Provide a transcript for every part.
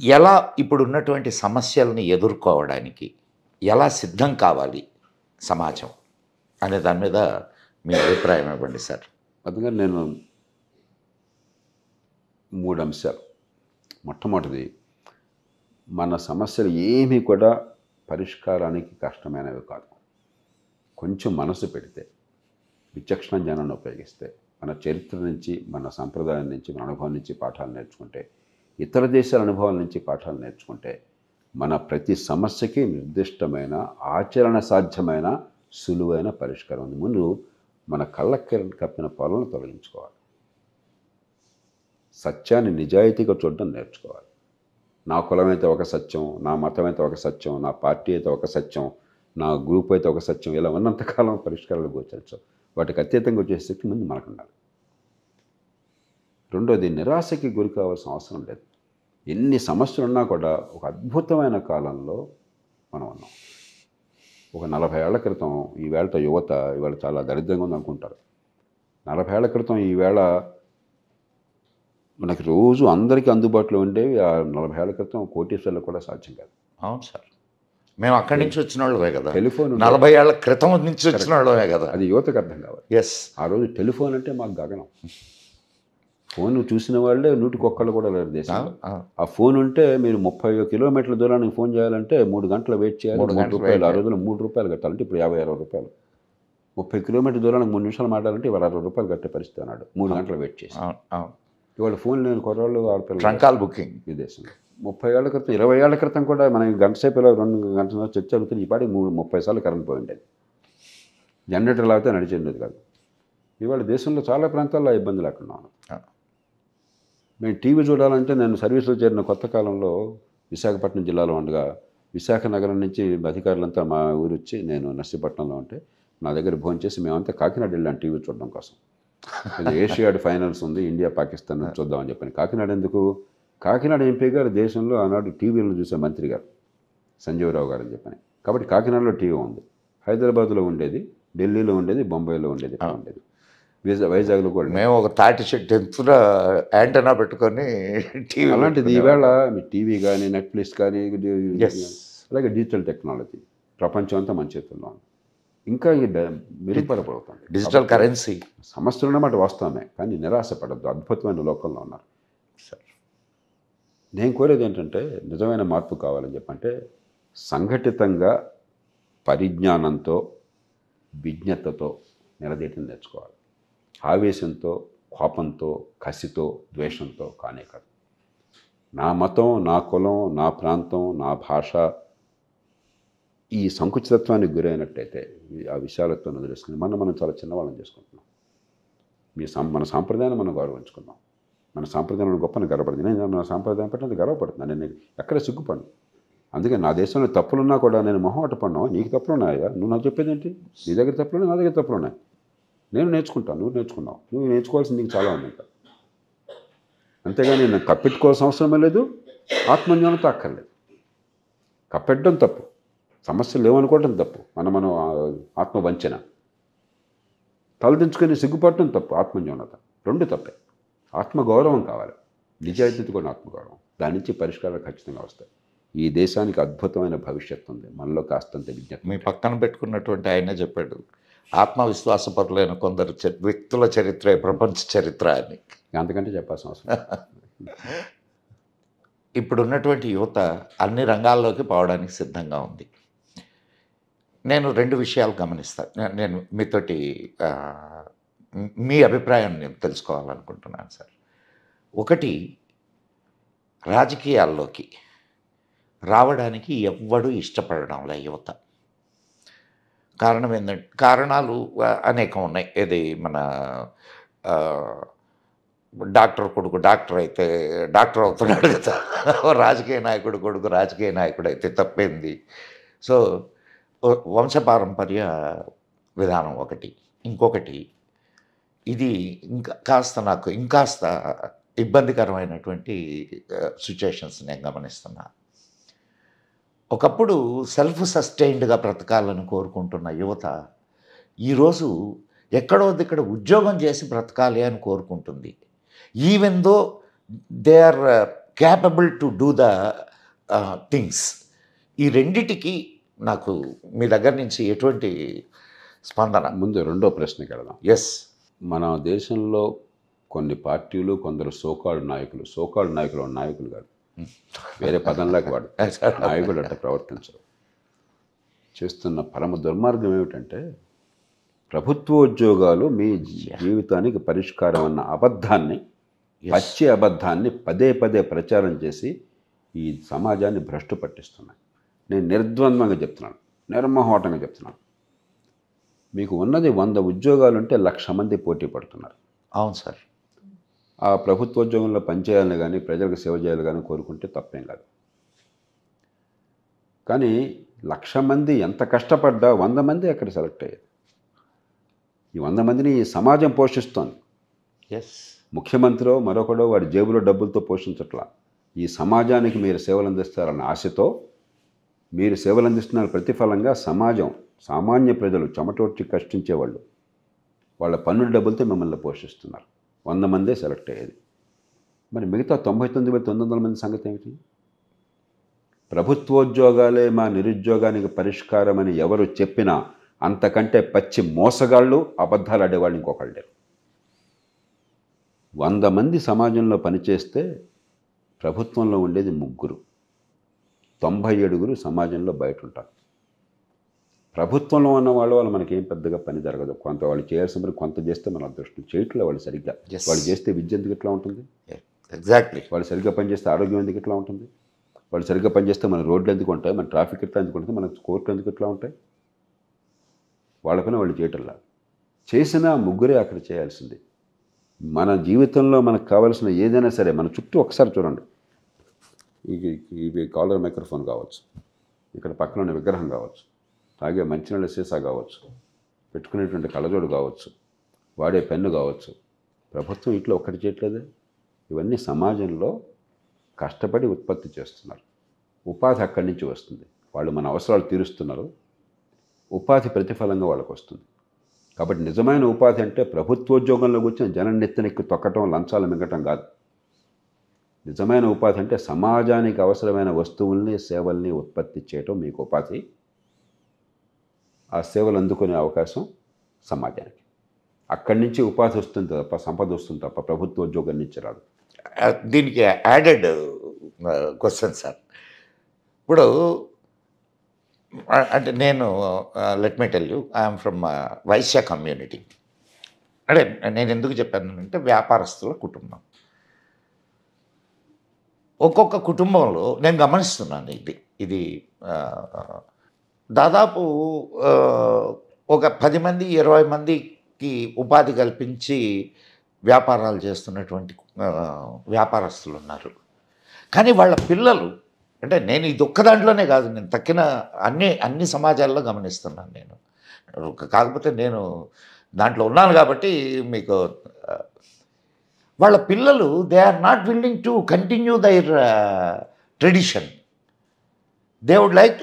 ఎలా ఇప్పుడున్నటువంటి సమస్యల్ని ఎదుర్కోవడానికి ఎలా సిద్ధం కావాలి సమాజం అనే దాని మీద మీ అభిప్రాయం ఇవ్వండి సార్. అందుకని నేను 3 అంశాలు. మొట్టమొదటిది, మన సమస్యలు ఏమీ కూడా పరిష్కారానికి కష్టమైనవి కాదు. కొంచెం మనసు పెడితే, విచక్షణ జ్ఞానాన్ని ఉపయోగిస్తే, మన చరిత్ర నుంచి, మన సంప్రదాయం నుంచి, మన అనుభవం నుంచి పాఠాలు నేర్చుకుంటే, ఇతర దేశాల అనుభవాల నుంచి పాఠాలు నేర్చుకుంటే, మన ప్రతి సమస్యకి నిర్దిష్టమైన ఆచరణ సాధ్యమైన సులువైన పరిష్కారం ఉంది. ముందు మన కళ్ళకి కప్పిన పొలను తొలగించుకోవాలి. సత్యాన్ని నిజాయితీగా చూడడం నేర్చుకోవాలి. నా కులం అయితే ఒక సత్యం, నా మతం అయితే ఒక సత్యం, నా పార్టీ అయితే ఒక సత్యం, నా గ్రూప్ అయితే ఒక సత్యం, ఇలా ఉన్నంతకాలం పరిష్కారాలు గోచరించవు. వాటికి అతీతంగా వచ్చే శక్తి ముందు మనకు ఉండాలి. రెండోది, నిరాశకి గురి కావాల్సిన అవసరం లేదు. ఎన్ని సమస్యలు ఉన్నా కూడా ఒక అద్భుతమైన కాలంలో మనం ఉన్నాం. ఒక 40 ఏళ్ల క్రితం ఈవేళతో యువత ఇవాళ చాలా దరిద్రంగా ఉంది అనుకుంటారు. 40 ఏళ్ల క్రితం ఈవేళ మనకి రోజు అందరికీ అందుబాటులో ఉండేవి. ఆ 40 ఏళ్ల క్రితం కోటీశ్వర్లకు కూడా సాధ్యం కాదు. అవును సార్, మేము అక్కడి నుంచి వచ్చిన వాళ్ళమే కదా. టెలిఫోన్ 40 ఏళ్ల క్రితం నుంచి వచ్చిన వాళ్ళమే కదా. అది యువతకు అర్థం కావాలి. ఎస్, ఆ రోజు టెలిఫోన్ అంటే మాకు గగనం. ఫోన్ చూసిన వాళ్ళే 100 కూడా లేరు దేశంలో. ఆ ఫోన్ ఉంటే మీరు 30 కిలోమీటర్ల దూరానికి ఫోన్ చేయాలంటే 3 గంటలు వెయిట్ చేయాలి. 3 రూపాయలు. ఆ రోజుల్లో 3 రూపాయలు కట్టాలంటే ఇప్పుడు 50-60 రూపాయలు. 30 కిలోమీటర్ల దూరానికి 3 నిమిషాలు మాట్లాడాలంటే ఇవాళ 60 రూపాయలు కట్టే పరిస్థితి అన్నాడు. 3 గంటలు వెయిట్ చేసి. ఇవాళ ఫోన్ లేని కుర్రాళ్ళు ఆడపిల్లలు ట్రంకాల్ బుకింగ్ ఈ దేశంలో. 30 ఏళ్ల క్రితం 20 ఏళ్ల క్రితం కూడా మనకి గంట సేపు 2 గంటల చర్చ అవుతుంది. ఈ పాటి 30 సార్లు కరెంట్ పోయి ఉండేది. జనరేటర్ లాగితే నడిచేది కాదు. ఇవాళ దేశంలో చాలా ప్రాంతాల్లో ఇబ్బంది లేకుండా ఉన్నాం. మేము టీవీ చూడాలంటే నేను సర్వీస్లో చేరిన కొత్త కాలంలో విశాఖపట్నం జిల్లాలో ఉండగా విశాఖ నగరం నుంచి అధికారులంతా మా ఊరు వచ్చి, నేను నర్సీపట్నంలో ఉంటే నా దగ్గర భోజనం చేసి మేమంతా కాకినాడ వెళ్ళాం టీవీ చూడడం కోసం. ఏషియాడ్ ఫైనల్స్ ఉంది, ఇండియా పాకిస్తాన్ చూద్దామని చెప్పని. కాకినాడ ఎందుకు? కాకినాడ ఎంపీ గారు దేశంలో ఆనాడు టీవీలను చూసే మంత్రి గారు సంజీవరావు గారు అని చెప్పని. కాబట్టి కాకినాడలో టీవీ ఉంది. హైదరాబాద్లో ఉండేది, ఢిల్లీలో ఉండేది, బొంబాయిలో ఉండేది, ఉండేది, వైజాగ్లో కూడా. మేము ఒక తాటి చెట్టు ఎత్తున యాంటనా పెట్టుకొని టీవీ. అలాంటిది ఈవేళ మీ టీవీ కానీ, నెట్ఫ్లిక్స్ కానీ, అలాగే డిజిటల్ టెక్నాలజీ ప్రపంచం అంతా మన చేతుల్లో ఉంది. ఇంకా మెరుగుపడబడుతుంది. Digital currency. సమస్యలు ఉన్నమాట వాస్తవమే, కానీ నిరాశపడద్దు. అద్భుతమైన లోకంలో ఉన్నారు సార్. నేను కోరేది ఏంటంటే, నిజమైన మార్పు కావాలని చెప్పంటే సంఘటితంగా పరిజ్ఞానంతో, విజ్ఞతతో నిలదీయటం నేర్చుకోవాలి. ఆవేశంతో, కోపంతో, కసితో, ద్వేషంతో కానే కాదు. నా మతం, నా కులం, నా ప్రాంతం, నా భాష ఈ సంకుచితత్వానికి గురైనట్టయితే ఆ విషయాలతో వదిలేసుకుని మనం చాలా చిన్నవాళ్ళని చేసుకుంటున్నాం. మన సాంప్రదాయాన్ని మనం గౌరవించుకుందాం. మన సాంప్రదాయంలో గొప్పని గర్వపడుతుంది. నేను మన సాంప్రదాయం పట్ల గర్వపడుతున్నాను. నేను ఎక్కడ సిగ్గుపడను. అందుకే నా దేశంలో తప్పులున్నా కూడా నేను మొహమాట పడినా, నీకు తప్పులు ఉన్నాయా, నువ్వు నాకు చెప్పేది ఏంటి? నీ దగ్గర తప్పులున్నాయి, నా దగ్గర తప్పులు ఉన్నాయి. నేను నేర్చుకుంటాను, నువ్వు నేర్చుకున్నావు. నువ్వు నేర్చుకోవాల్సింది నీకు చాలా ఉంది ఇంకా. అంతేగాని నేను కప్పెట్టుకోవాల్సిన అవసరమే లేదు, ఆత్మజ్ఞానంతో అక్కర్లేదు. కప్పెట్టడం తప్పు, సమస్యలు లేవనుకోవడం తప్పు, మనం ఆత్మవంచన. తలదించుకొని సిగ్గుపడటం తప్పు, ఆత్మజ్ఞానత. 2 తప్పే. ఆత్మగౌరవం కావాలి, నిజాయితీతో కూడా ఆత్మగౌరవం. దాని నుంచి పరిష్కారాలు ఖచ్చితంగా వస్తాయి. ఈ దేశానికి అద్భుతమైన భవిష్యత్తు ఉంది, మనలో కాస్తంత విజ్ఞత. మీ పక్కన పెట్టుకున్నటువంటి ఆయనే చెప్పాడు, ఆత్మవిశ్వాసపరులైన కొందరు వ్యక్తుల చరిత్రే ప్రపంచ చరిత్ర అని. అంతకంటే చెప్పాల్సిన అవసరం. ఇప్పుడున్నటువంటి యువత అన్ని రంగాల్లోకి పోవడానికి సిద్ధంగా ఉంది. నేను 2 విషయాలు గమనిస్తాను. నేను మీతోటి మీ అభిప్రాయం నేను తెలుసుకోవాలనుకుంటున్నాను సార్. ఒకటి, రాజకీయాల్లోకి రావడానికి ఎవ్వడూ ఇష్టపడడంలే యువత. కారణం ఏంటంటే, కారణాలు అనేకం ఉన్నాయి. ఇది మన డాక్టర్ కొడుకు డాక్టర్ అయితే డాక్టర్ అవుతున్నాడు కదా, రాజకీయ నాయకుడు కొడుకు రాజకీయ నాయకుడు అయితే తప్పేంది. సో వంశపారంపర్య విధానం ఒకటి. ఇంకొకటి, ఇది నాకు ఇంకాస్త ఇబ్బందికరమైనటువంటి సిచ్యుయేషన్స్ నేను గమనిస్తున్నా. ఒకప్పుడు సెల్ఫ్ సస్టైన్డ్గా బ్రతకాలని కోరుకుంటున్న యువత ఈరోజు ఎక్కడో దిక్కడ ఉద్యోగం చేసి బ్రతకాలి అని కోరుకుంటుంది. Even though they are capable to do the things. ఈ రెండిటికి నాకు మీ దగ్గర నుంచి ఎటువంటి స్పందన? ముందు రెండో ప్రశ్నకి వెళదాం. ఎస్. మన దేశంలో కొన్ని పార్టీలు, కొందరు సోకాల్డ్ నాయకులు నాయకులు కాదు, వేరే పదంలాగా వాడు నాయకులు అట్లా ప్రవర్తించరు. చేస్తున్న పరమ దుర్మార్గం ఏమిటంటే ప్రభుత్వ ఉద్యోగాలు మీ జీవితానికి పరిష్కారం అన్న అబద్ధాన్ని, పచ్చి అబద్ధాన్ని పదే పదే ప్రచారం చేసి ఈ సమాజాన్ని భ్రష్టు పట్టిస్తున్నాయి. నేను నిర్ద్వంద్వంగా చెప్తున్నాను, నిర్మోహమాటంగా చెప్తున్నాను. మీకు ఉన్నది 100 ఉద్యోగాలుంటే 1,00,000 మంది పోటీ పడుతున్నారు. అవును సార్. ఆ ప్రభుత్వ ఉద్యోగంలో పనిచేయాలని కానీ ప్రజలకు సేవ చేయాలి కానీ కోరుకుంటే తప్పేం కాదు. కానీ 1,00,000 మంది ఎంత కష్టపడ్డా 100 మంది అక్కడ సెలెక్ట్ అయ్యారు. ఈ 100 మందిని ఈ సమాజం పోషిస్తోంది. ఎస్. ముఖ్యమంత్రో మరొకడో వాడి జేబులో డబ్బులతో పోషించట్లా. ఈ సమాజానికి మీరు సేవలు అందిస్తారన్న ఆశతో మీరు సేవలు అందిస్తున్న ప్రతిఫలంగా సమాజం, సామాన్య ప్రజలు, చెమటోడ్చి కష్టించేవాళ్ళు వాళ్ళ పన్నుల డబ్బులతో మిమ్మల్ని పోషిస్తున్నారు. 100 మందే సెలెక్ట్ అయ్యేది. మరి మిగతా 99,900 మంది సంగతి ఏమిటి? ప్రభుత్వోద్యోగాలే మా నిరుద్యోగానికి పరిష్కారం అని ఎవరు చెప్పినా అంతకంటే పచ్చి మోసగాళ్ళు, అబద్ధాలు ఆడేవాళ్ళు ఇంకొకళ్ళు లేరు. 100 మంది సమాజంలో పనిచేస్తే ప్రభుత్వంలో ఉండేది 3, 97 సమాజంలో బయట ఉంటారు. ప్రభుత్వంలో ఉన్న వాళ్ళు మనకేం పెద్దగా పని జరగదు. కొంత వాళ్ళు చేయాల్సిన పని కొంత చేస్తే మన అదృష్టం. చేయట్లే వాళ్ళు సరిగ్గా. వాళ్ళు చేస్తే విద్య ఎందుకు ఇట్లా ఉంటుంది? ఎగ్జాక్ట్లీ. వాళ్ళు సరిగ్గా పనిచేస్తే ఆరోగ్యం ఎందుకు ఇట్లా ఉంటుంది? వాళ్ళు సరిగ్గా పనిచేస్తే మన రోడ్లు ఎందుకు ఉంటాయి? మన ట్రాఫిక్ ఎట్లా ఎందుకు ఉంటుంది? మన కోర్టులు ఎందుకు ఇట్లా ఉంటాయి? వాళ్ళ పని వాళ్ళు చేయటంలా. చేసిన 3 అక్కడ చేయాల్సింది. మన జీవితంలో మనకు కావాల్సిన ఏదైనా సరే మన చుట్టూ ఒకసారి చూడండి. ఇవి కాలర్ మైక్రోఫోన్ కావచ్చు, ఇక్కడ పక్కన ఉన్న విగ్రహం కావచ్చు, తాగే మంచినీళ్ళ సీసా కావచ్చు, పెట్టుకునేటువంటి కళ్ళజోడు కావచ్చు, వాడే పెన్ను కావచ్చు, ప్రభుత్వం ఇంట్లో ఒక్కటి చేయట్లేదే. ఇవన్నీ సమాజంలో కష్టపడి ఉత్పత్తి చేస్తున్నారు. ఉపాధి అక్కడి నుంచి వస్తుంది. వాళ్ళు మన అవసరాలు తీరుస్తున్నారు. ఉపాధి ప్రతిఫలంగా వాళ్ళకు వస్తుంది. కాబట్టి నిజమైన ఉపాధి అంటే ప్రభుత్వోద్యోగంలో కూర్చొని జనం నెత్తనెక్కి తొక్కటం, లంచాలు మింగటం కాదు. నిజమైన ఉపాధి అంటే సమాజానికి అవసరమైన వస్తువుల్ని, సేవల్ని ఉత్పత్తి చేయటం మీకు ఉపాధి. ఆ సేవలు అందుకునే అవకాశం సమాజానికి. అక్కడి నుంచి ఉపాధి వస్తుంది తప్ప, సంపద వస్తుంది తప్ప ప్రభుత్వ ఉద్యోగం నుంచి రాదు. దీనికి యాడెడ్ క్వశ్చన్ సార్. ఇప్పుడు అంటే నేను let me tell you, I'm from Vaishya community. అంటే నేను ఎందుకు చెప్పాను అంటే వ్యాపారస్తుల కుటుంబం. ఒక్కొక్క కుటుంబంలో నేను గమనిస్తున్నాను ఇది దాదాపు ఒక 10 మంది 20 మందికి ఉపాధి కల్పించి వ్యాపారాలు చేస్తున్నటువంటి వ్యాపారస్తులు ఉన్నారు. కానీ వాళ్ళ పిల్లలు, అంటే నేను ఇది ఒక్క దాంట్లోనే కాదు, నేను తక్కిన అన్ని సమాజాల్లో గమనిస్తున్నాను నేను. కాకపోతే నేను దాంట్లో ఉన్నాను కాబట్టి మీకు, వాళ్ళ పిల్లలు they are not willing to continue their tradition. They would like,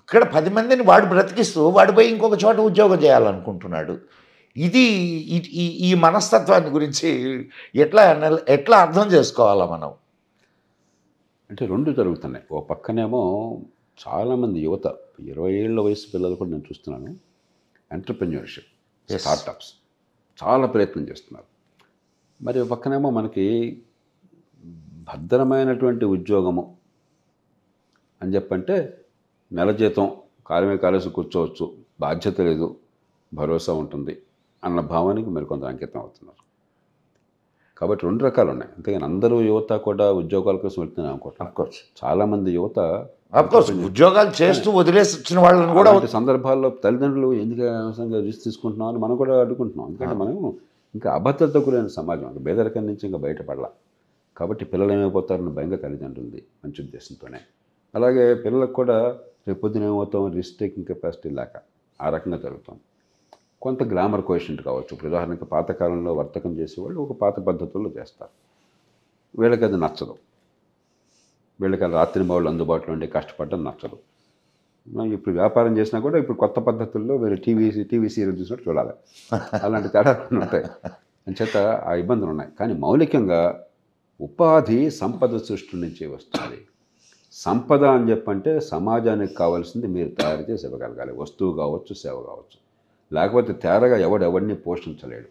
ఇక్కడ 10 మందిని వాడు బ్రతికిస్తూ వాడు పోయి ఇంకొక చోట ఉద్యోగం చేయాలనుకుంటున్నాడు. ఇది ఈ మనస్తత్వాన్ని గురించి ఎట్లా అర్థం చేసుకోవాలా మనం? అంటే 2 జరుగుతున్నాయి. ఓ పక్కనేమో చాలామంది యువత, 20 ఏళ్ల వయసు పిల్లలు కూడా నేను చూస్తున్నాను, ఎంటర్‌ప్రెన్యూర్‌షిప్, స్టార్టప్స్ చాలా ప్రయత్నం చేస్తున్నారు. మరి ఓ పక్కనేమో మనకి భద్రమైనటువంటి ఉద్యోగము అని చెప్పంటే నెల జీతం, కాలమే కాలేసి కూర్చోవచ్చు, బాధ్యత లేదు, భరోసా ఉంటుంది అన్న భావానికి మరికొంత అంకితం అవుతున్నారు. కాబట్టి 2 రకాలు ఉన్నాయి. అంతేగాని అందరూ యువత కూడా ఉద్యోగాల కోసం వెళ్తున్నాను అనుకోవటం. అఫ్కోర్స్ చాలామంది యువత ఉద్యోగాలు చేస్తూ వదిలేసి వచ్చిన వాళ్ళని కూడా సందర్భాల్లో తల్లిదండ్రులు ఎందుకు అవసరంగా రిస్క్ తీసుకుంటున్నాం అని మనం కూడా అడుగుకుంటున్నాం. ఎందుకంటే మనం ఇంకా అభద్రత గురైన సమాజం, ఇంకా పేదరికం నుంచి ఇంకా బయటపడాల. కాబట్టి పిల్లలు ఏమైపోతారని భయంగా తల్లిదండ్రులది, మంచి ఉద్దేశంతోనే. అలాగే పిల్లలకు కూడా రేపొద్దున ఏమవుతాం, రిస్క్ టేకింగ్ కెపాసిటీ లేక ఆ రకంగా జరుగుతుంది. కొంత గ్లామర్ కోఎఫిషియంట్ కావచ్చు. ఇప్పుడు ఉదాహరణకి పాతకాలంలో వర్తకం చేసేవాళ్ళు ఒక పాత పద్ధతుల్లో చేస్తారు. వీళ్ళకి అది నచ్చదు. వీళ్ళకి రాత్రి మౌళ్ళు అందుబాటులో ఉండే కష్టపడడం నచ్చదు. ఇప్పుడు వ్యాపారం చేసినా కూడా ఇప్పుడు కొత్త పద్ధతుల్లో వీళ్ళు టీవీ సీరియల్ చూసినట్టు చూడాలి. అలాంటి తేడాలు ఉంటాయి. అంచేత ఆ ఇబ్బందులు ఉన్నాయి. కానీ మౌలికంగా ఉపాధి సంపద సృష్టి నుంచి వస్తుంది. సంపద అని చెప్పంటే సమాజానికి కావాల్సింది మీరు తయారు చేసి ఇవ్వగలగాలి. వస్తువు కావచ్చు, సేవ కావచ్చు. లేకపోతే తేరగా ఎవడిని పోషించలేడు.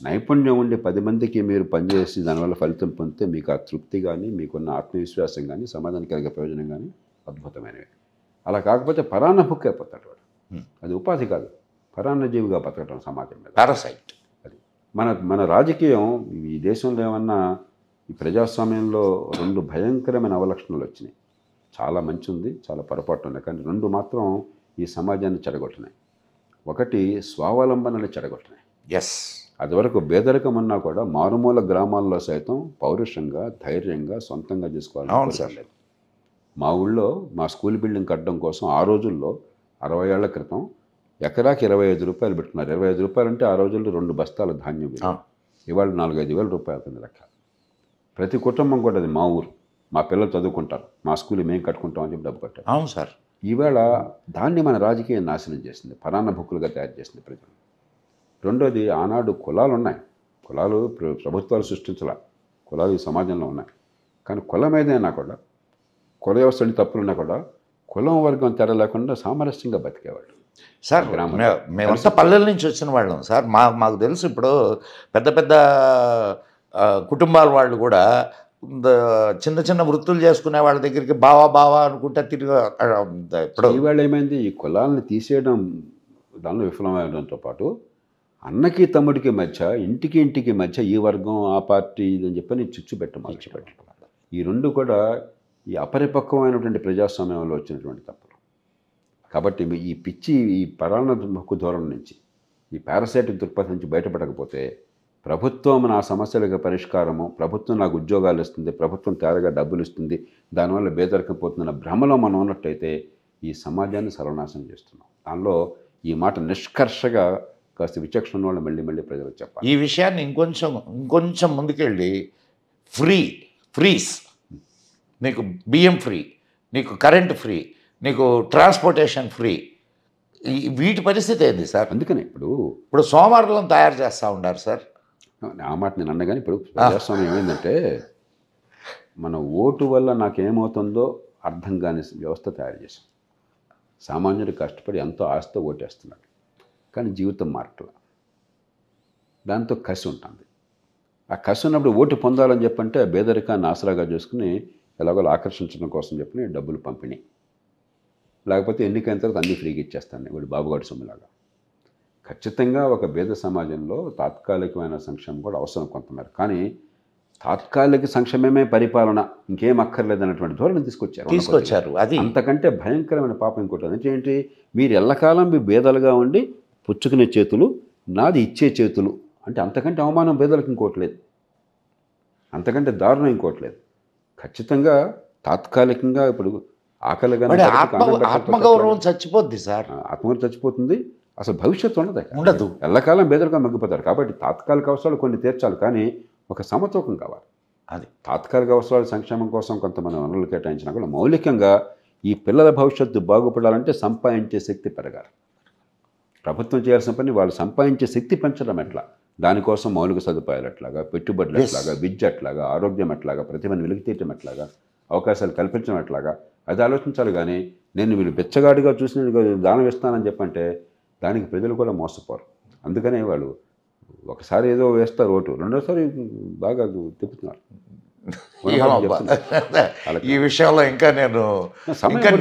నైపుణ్యం ఉండి 10 మందికి మీరు పనిచేసి దానివల్ల ఫలితం పొందితే మీకు ఆ తృప్తి కానీ, మీకున్న ఆత్మవిశ్వాసం కానీ, సమాజానికి కలిగే ప్రయోజనం కానీ అద్భుతమైనవి. అలా కాకపోతే పరాన్న బుక్ అయిపోతాడు వాడు. అది ఉపాధి కాదు, పరాన్న జీవిగా బతకడం సమాజం మీద. పారాసైట్. అది మన రాజకీయం ఈ దేశంలో ఏమన్నా ఈ ప్రజాస్వామ్యంలో 2 భయంకరమైన అవలక్షణాలు వచ్చినాయి. చాలా మంచి ఉంది, చాలా పొరపాటు ఉన్నాయి. కానీ 2 మాత్రం ఈ సమాజాన్ని చెడగొట్టినాయి. ఒకటి స్వావలంబనలు చెడగొట్టినాయి. ఎస్. అది వరకు పేదరికం ఉన్నా కూడా మారుమూల గ్రామాల్లో సైతం పౌరుషంగా, ధైర్యంగా, సొంతంగా చేసుకోవాలని కోరుకోలేదు. మా ఊళ్ళో మా స్కూల్ బిల్డింగ్ కట్టడం కోసం ఆ రోజుల్లో 60 ఏళ్ల క్రితం ఎకరాకి 25 రూపాయలు పెట్టుకున్నారు. 25 రూపాయలు అంటే ఆ రోజుల్లో 2 బస్తాల ధాన్యం. ఇవాళ 4-5 వేల రూపాయలు కింద లెక్క. ప్రతి కుటుంబం కూడా అది మా ఊరు, మా పిల్లలు చదువుకుంటారు, మా స్కూల్ మేము కట్టుకుంటాం అని చెప్పి డబ్బు కట్టారు. అవును సార్. ఈవేళ దాన్ని మన రాజకీయం నాశనం చేసింది, పరాన్న బుక్కులుగా తయారు చేసింది ప్రజలు. రెండోది, ఆనాడు కులాలు ఉన్నాయి. కులాలు ప్రభుత్వాలు సృష్టించాల, కులాలు ఈ సమాజంలో ఉన్నాయి. కానీ కులం ఏదైనా కూడా, కుల వ్యవస్థని తప్పులున్నా కూడా కులం వర్గం తేడా లేకుండా సామరస్యంగా బతికేవాళ్ళు సార్. మేమంతా పల్లెల నుంచి వచ్చిన వాళ్ళం సార్. మాకు తెలుసు. ఇప్పుడు పెద్ద పెద్ద కుటుంబాల వాళ్ళు కూడా చిన్న చిన్న వృత్తులు చేసుకునే వాళ్ళ దగ్గరికి బావా అనుకుంటా తిరిగి. ఇప్పుడు ఈవేళ ఏమైంది, ఈ కులాలను తీసేయడం దానిలో విఫలమవడంతో పాటు అన్నకి తమ్ముడికి మధ్య, ఇంటికి మధ్య ఈ వర్గం ఆ పార్టీ ఇదని చెప్పని చిచ్చు పెట్టడం. ఈ 2 కూడా ఈ అపరిపక్వమైనటువంటి ప్రజాస్వామ్యంలో వచ్చినటువంటి తప్పులు. కాబట్టి ఈ పిచ్చి, ఈ పరాన్న హక్కు ధోరణి నుంచి, ఈ పారాసైటిక్ దృక్పథం నుంచి బయటపడకపోతే ప్రభుత్వం నా సమస్యలకు పరిష్కారము, ప్రభుత్వం నాకు ఉద్యోగాలు ఇస్తుంది, ప్రభుత్వం తేరగా డబ్బులు ఇస్తుంది, దానివల్ల బేదరికం పోతుందన్న భ్రమలో మనం ఉన్నట్టయితే ఈ సమాజాన్ని సర్వనాశనం చేస్తున్నాం. దానిలో ఈ మాట నిష్కర్షగా కాస్త విచక్షణ వాళ్ళు మళ్ళీ ప్రజలకు చెప్పాలి. ఈ విషయాన్ని ఇంకొంచెం ముందుకెళ్ళి ఫ్రీస్, నీకు బియ్యం ఫ్రీ, నీకు కరెంట్ ఫ్రీ, నీకు ట్రాన్స్పోర్టేషన్ ఫ్రీ, వీటి పరిస్థితి ఏంది సార్? అందుకని ఇప్పుడు సోమవారం తయారు చేస్తూ ఉన్నారు సార్. ఆ మాట నేను అన్నా. కానీ ఇప్పుడు ప్రజాస్వామ్యం ఏమైందంటే, మన ఓటు వల్ల నాకేమవుతుందో అర్థం కాని వ్యవస్థ తయారు చేశాం. సామాన్యుడు కష్టపడి ఎంతో ఆశతో ఓటేస్తున్నాడు, కానీ జీవితం మారట్లా. దాంతో కసి ఉంటుంది. ఆ కసి ఉన్నప్పుడు ఓటు పొందాలని చెప్పంటే పేదరికాన్ని ఆసరాగా చేసుకుని ఎలాగో ఆకర్షించడం కోసం చెప్పి డబ్బులు పంపిణీ, లేకపోతే ఎన్నికైన తర్వాత అన్నీ ఫ్రీగా ఇచ్చేస్తాను వీడు బాబుగాడి సొమ్ములాగా. ఖచ్చితంగా ఒక పేద సమాజంలో తాత్కాలికమైన సంక్షేమం కూడా అవసరం కొంతమేర. కానీ తాత్కాలిక సంక్షేమమే పరిపాలన, ఇంకేం అక్కర్లేదన్నటువంటి ధోరణి తీసుకొచ్చారు. అది అంతకంటే భయంకరమైన పాపం ఇంకోటి. అంటే ఏంటి, మీరు ఎల్లకాలం మీ బేదలుగా ఉండి పుచ్చుకునే చేతులు, నాది ఇచ్చే చేతులు అంటే అంతకంటే అవమానం బేదలకు ఇంకోట్లేదు, అంతకంటే దారుణం ఇంకోట్లేదు. ఖచ్చితంగా తాత్కాలికంగా ఇప్పుడు ఆకలిగా ఆత్మగౌరవం చచ్చిపోద్ది సార్. ఆత్మగౌరవం చచ్చిపోతుంది, అసలు భవిష్యత్తు ఉండదు. ఎల్లకాలం బేదలుగా మగ్గిపోతారు. కాబట్టి తాత్కాలిక అవసరాలు కొన్ని తీర్చాలి, కానీ ఒక సమతూకం కావాలి. అది తాత్కాలిక అవసరాల సంక్షేమం కోసం కొంతమంది వనరులు కేటాయించినా కూడా మౌలికంగా ఈ పిల్లల భవిష్యత్తు బాగుపడాలంటే సంపాదించే శక్తి పెరగాలి. ప్రభుత్వం చేయాల్సిన పని వాళ్ళు సంపాదించే శక్తి పెంచడం ఎట్లా, దానికోసం మౌలిక సదుపాయాలు ఎట్లాగా, పెట్టుబడులు ఎట్లాగా, విద్య ఎట్లాగా, ఆరోగ్యం ఎట్లాగా, ప్రతిభను వెలికితీయటం ఎట్లాగా, అవకాశాలు కల్పించడం ఎట్లాగా, అది ఆలోచించాలి. కానీ నేను వీళ్ళు బెచ్చగాడిగా చూసిన దానం ఇస్తానని చెప్పంటే దానికి ప్రజలు కూడా మోసపోరు. అందుకనే వాళ్ళు ఒకసారి ఏదో వేస్తారు ఓటు, రెండోసారి బాగా తిప్పుతున్నారు. ఈ విషయంలో ఇంకా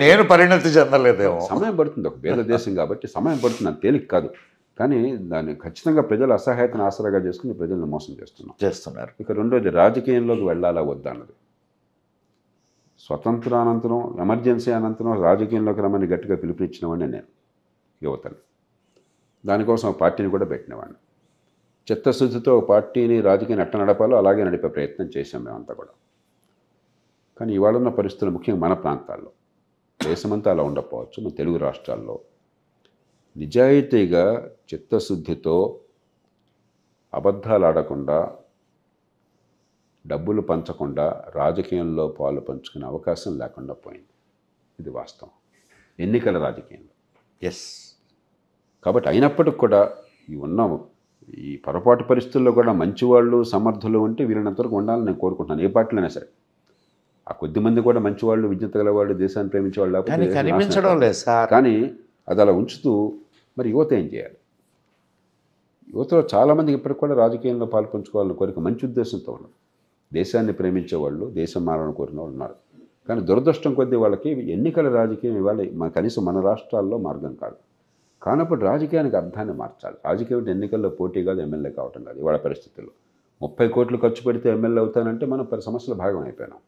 నేను పరిణతి చెందలేదేమో. సమయం పడుతుంది, ఒక పేద దేశం కాబట్టి సమయం పడుతుంది, అది తేలిక కాదు. కానీ దాన్ని ఖచ్చితంగా ప్రజల అసహాయతను ఆసరాగా చేసుకుని ప్రజలను మోసం చేస్తున్నారు. ఇక రెండోది, రాజకీయంలోకి వెళ్ళాలా వద్దా అన్నది. స్వతంత్రానంతరం, ఎమర్జెన్సీ అనంతరం రాజకీయంలోకి రమ్మని గట్టిగా పిలుపునిచ్చినవాడిని నేను, యువతని. దానికోసం పార్టీని కూడా పెట్టినవాడిని. చిత్తశుద్ధితో పార్టీని, రాజకీయాన్ని ఎట్ట నడపాలో అలాగే నడిపే ప్రయత్నం చేశాం మేమంతా కూడా. కానీ ఇవాళ ఉన్న పరిస్థితులు, ముఖ్యంగా మన ప్రాంతాల్లో, దేశమంతా అలా ఉండకపోవచ్చు, మన తెలుగు రాష్ట్రాల్లో నిజాయితీగా, చిత్తశుద్ధితో, అబద్ధాలు ఆడకుండా, డబ్బులు పంచకుండా రాజకీయంలో పాలు పంచుకునే అవకాశం లేకుండా పోయింది. ఇది వాస్తవం ఎన్నికల రాజకీయంలో. ఎస్. కాబట్టి అయినప్పటికి కూడా ఈ ఉన్న ఈ పొరపాటు పరిస్థితుల్లో కూడా మంచివాళ్ళు సమర్థులు ఉంటే వీళ్ళంతవరకు ఉండాలని నేను కోరుకుంటున్నాను, ఏ పార్టీలోనే సరే. ఆ కొద్దిమంది కూడా మంచివాళ్ళు, విజ్ఞత గలవాళ్ళు, దేశాన్ని ప్రేమించేవాళ్ళు కానీ లేకపోతే కనిపించడం లేదు సార్. కానీ అది అలా ఉంచుతూ మరి యువత ఏం చేయాలి? యువతలో చాలామంది ఇప్పటికి కూడా రాజకీయంలో పాల్పంచుకోవాలని కోరిక మంచి ఉద్దేశంతో ఉన్నారు. దేశాన్ని ప్రేమించేవాళ్ళు, దేశం మారాలని కోరిన వాళ్ళు ఉన్నారు. కానీ దురదృష్టం కొద్దీ వాళ్ళకి ఎన్నికల రాజకీయం ఇవాళ కనీసం మన రాష్ట్రాల్లో మార్గం కాదు. కానప్పుడు రాజకీయానికి అర్థాన్ని మార్చాలి. రాజకీయం ఎన్నికల్లో పోటీ కాదు, ఎమ్మెల్యే కావటం కాదు. ఇవాళ పరిస్థితుల్లో 30 కోట్లు ఖర్చు పెడితే ఎమ్మెల్యే అవుతానంటే మనం సమస్యల భాగం అయిపోయినాం.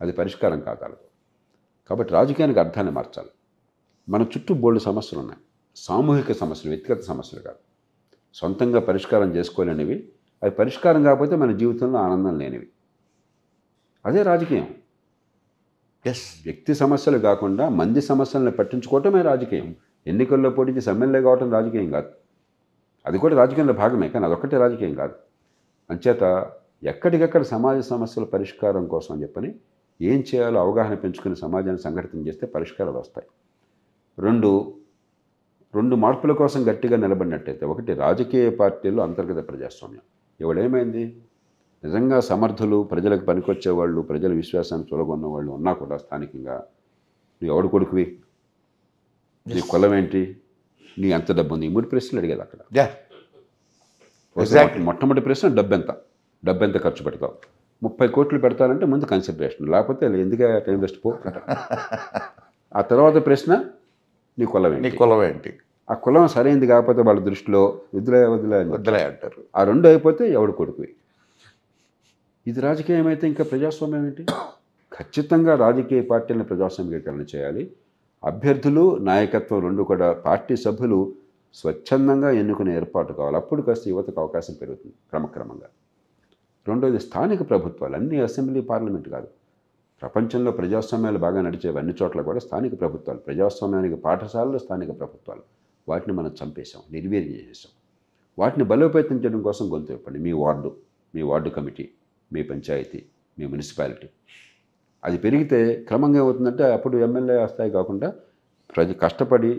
అది పరిష్కారం కాగలదు. కాబట్టి రాజకీయానికి అర్థాన్ని మార్చాలి. మన చుట్టూ బోల్డు సమస్యలు ఉన్నాయి. సామూహిక సమస్యలు, వ్యక్తిగత సమస్యలు కాదు. సొంతంగా పరిష్కారం చేసుకోలేనివి, అవి పరిష్కారం కాకపోతే మన జీవితంలో ఆనందం లేనివి. అదే రాజకీయం. వ్యక్తి సమస్యలు కాకుండా మంది సమస్యలను పట్టించుకోవటమే రాజకీయం. ఎన్నికల్లో పోటీ చేసి ఎమ్మెల్యే కావటం రాజకీయం కాదు. అది కూడా రాజకీయంలో భాగమే, కానీ అదొక్కటే రాజకీయం కాదు. అంచేత ఎక్కడికెక్కడ సమాజ సమస్యల పరిష్కారం కోసం అని చెప్పని ఏం చేయాలో అవగాహన పెంచుకుని సమాజాన్ని సంఘటితం చేస్తే పరిష్కారాలు వస్తాయి. రెండు మార్పుల కోసం గట్టిగా నిలబడినట్టయితే, ఒకటి రాజకీయ పార్టీల్లో అంతర్గత ప్రజాస్వామ్యం. ఇవాళేమైంది, నిజంగా సమర్థులు, ప్రజలకు పనికొచ్చేవాళ్ళు, ప్రజల విశ్వాసాన్ని తొలగొన్న వాళ్ళు ఉన్నా కూడా స్థానికంగా నువ్వు ఎవడు కొడుకువి, నీ కులం ఏంటి, నీ ఎంత డబ్బు ఉంది, ఈ 3 ప్రశ్నలు అడిగేది అక్కడ. మొట్టమొదటి ప్రశ్న డబ్బు ఎంత ఖర్చు పెడతావు. 30 కోట్లు పెడతానంటే ముందు కన్సిడరేషన్, లేకపోతే ఎందుకే టైం వేస్ట్ పో. ఆ తర్వాత ప్రశ్న నీ కులం ఏంటి. ఆ కులం సరైనది కాకపోతే వాళ్ళ దృష్టిలో వదిలే అంటారు. ఆ 2 అయిపోతే ఎవడు కొడుకువి. ఇది రాజకీయం అయితే ఇంకా ప్రజాస్వామ్యం ఏంటి? ఖచ్చితంగా రాజకీయ పార్టీలను ప్రజాస్వామ్యీకరణ చేయాలి. అభ్యర్థులు, నాయకత్వం 2 కూడా పార్టీ సభ్యులు స్వచ్ఛందంగా ఎన్నుకునే ఏర్పాటు కావాలి. అప్పుడు కాస్త యువతకు అవకాశం పెరుగుతుంది క్రమక్రమంగా. రెండోది స్థానిక ప్రభుత్వాలు. అన్ని అసెంబ్లీ, పార్లమెంట్ కాదు. ప్రపంచంలో ప్రజాస్వామ్యాలు బాగా నడిచేవి అన్ని చోట్ల కూడా స్థానిక ప్రభుత్వాలు. ప్రజాస్వామ్యానికి పాఠశాలలు స్థానిక ప్రభుత్వాలు. వాటిని మనం చంపేశాం, నిర్వీర్యం చేసేసాం. వాటిని బలోపేతం చేయడం కోసం గొంతు ఇవ్వండి. మీ వార్డు కమిటీ, మీ పంచాయతీ, మీ మున్సిపాలిటీ. అది పెరిగితే క్రమంగా ఏమవుతుందంటే అప్పుడు ఎమ్మెల్యే స్థాయి కాకుండా కష్టపడి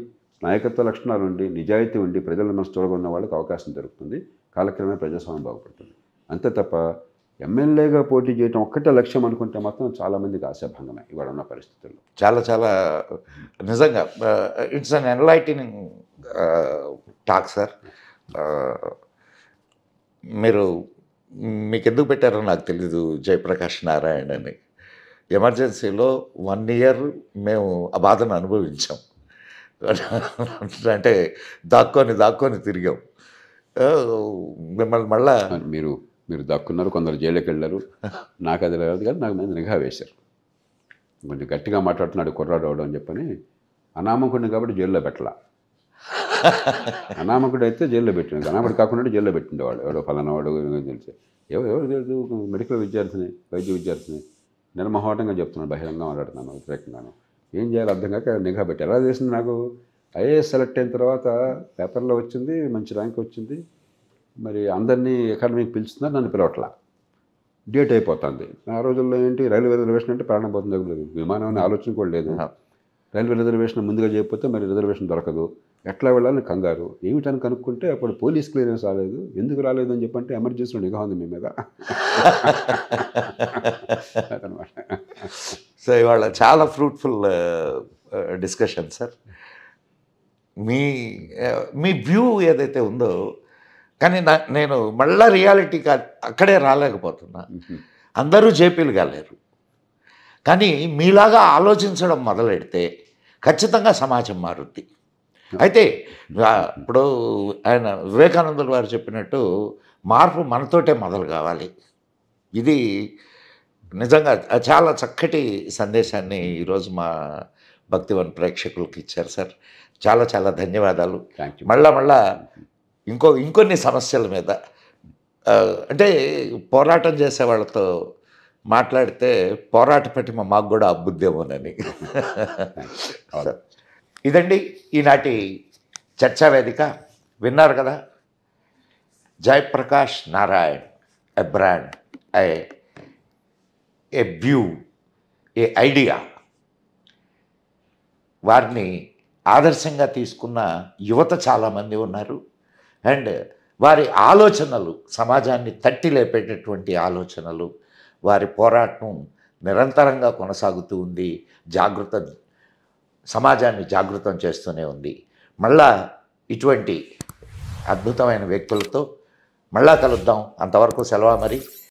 నాయకత్వ లక్షణాలు ఉండి, నిజాయితీ ఉండి, ప్రజల మనసు తోడుగా వాళ్ళకి అవకాశం దొరుకుతుంది. కాలక్రమే ప్రజాస్వామ్యం బాగుపడుతుంది. అంతే తప్ప ఎమ్మెల్యేగా పోటీ చేయడం ఒక్కటే లక్ష్యం అనుకుంటే మాత్రం చాలామందికి ఆశాభంగమే ఇవాళ ఉన్న పరిస్థితుల్లో. చాలా నిజంగా it's an enlightening talk sir. మీకు ఎందుకు పెట్టారో నాకు తెలీదు, జయప్రకాష్ నారాయణ అని. ఎమర్జెన్సీలో 1 ఇయర్ మేము ఆ బాధను అనుభవించాం. అంటే దాక్కొని తిరిగాం. మిమ్మల్ని మళ్ళా మీరు దాక్కున్నారు, కొందరు జైలుకి వెళ్ళారు. నాకు అది లేదు, కానీ నాకు మీద నిఘా వేశారు. కొంచెం గట్టిగా మాట్లాడుతున్నాడు కుర్రాడు అవడం అని చెప్పని. అనామకుడిని కాబట్టి జైల్లో పెట్టాల. అనామకుడు అయితే జైల్లో పెట్టిండు, అనామకుడు కాకుండా జైల్లో పెట్టిండేవాడు. ఎవడో ఫలానా వాడు తెలిసి ఎవరు తెలుసు, మెడికల్ విద్యార్థిని, వైద్య విద్యార్థిని నిర్మోహటంగా చెప్తున్నాను, బహిరంగంగా మాట్లాడుతున్నాను, వ్యతిరేకంగాను. ఏం చేయాలి అర్థం కాక నిఘా పెట్టి. ఎలా చేసింది, నాకు ఐఏఎస్ సెలెక్ట్ అయిన తర్వాత పేపర్లో వచ్చింది, మంచి ర్యాంక్ వచ్చింది. మరి అందరినీ అకాడమీకి పిలుస్తున్నారు, నన్ను పిలవట్లా. డేట్ అయిపోతుంది. ఆ రోజుల్లో ఏంటి, రైల్వే రిజర్వేషన్ అంటే ప్రాణం పోతుంది, విమానం అనే ఆలోచన కూడా లేదు. రైల్వే రిజర్వేషన్ ముందుగా చేయకపోతే మరి రిజర్వేషన్ దొరకదు, ఎట్లా వెళ్ళాలని కంగారు. ఏమిటని కనుక్కుంటే అప్పుడు పోలీస్ క్లియరెన్స్ రాలేదు. ఎందుకు రాలేదు అని చెప్పంటే ఎమర్జెన్సీలో నిఘా ఉంది మీ మీద అదనమాట. సో ఇవాళ చాలా ఫ్రూట్ఫుల్ డిస్కషన్ సార్. మీ వ్యూ ఏదైతే ఉందో, కానీ నేను మళ్ళా రియాలిటీకి అక్కడే రాలేకపోతున్నా. అందరూ జేపీలు కాలేరు, కానీ మీలాగా ఆలోచించడం మొదలెడితే ఖచ్చితంగా సమాజం మారుద్ది. అయితే ఇప్పుడు ఆయన వివేకానందులు వారు చెప్పినట్టు మార్పు మనతోటే మొదలు కావాలి. ఇది నిజంగా చాలా చక్కటి సందేశాన్ని ఈరోజు మా భక్తివన్ ప్రేక్షకులకి ఇచ్చారు సార్. చాలా ధన్యవాదాలు. మళ్ళా ఇంకొన్ని సమస్యల మీద అంటే పోరాటం చేసే వాళ్ళతో మాట్లాడితే పోరాట పటిమ మాకు కూడా అబ్బుద్దేమోనని. ఇదండి ఈనాటి చర్చా వేదిక. విన్నారు కదా, Jayaprakash Narayan, a brand, A view, A idea. వారిని ఆదర్శంగా తీసుకున్న యువత చాలామంది ఉన్నారు. అండ్ వారి ఆలోచనలు సమాజాన్ని తట్టి లేపేటటువంటి ఆలోచనలు, వారి పోరాటం నిరంతరంగా కొనసాగుతూ ఉంది. సమాజాన్ని జాగృతం చేస్తూనే ఉంది. మళ్ళా ఇటువంటి అద్భుతమైన వ్యక్తులతో మళ్ళా కలుద్దాం. అంతవరకు సెలవు మరి.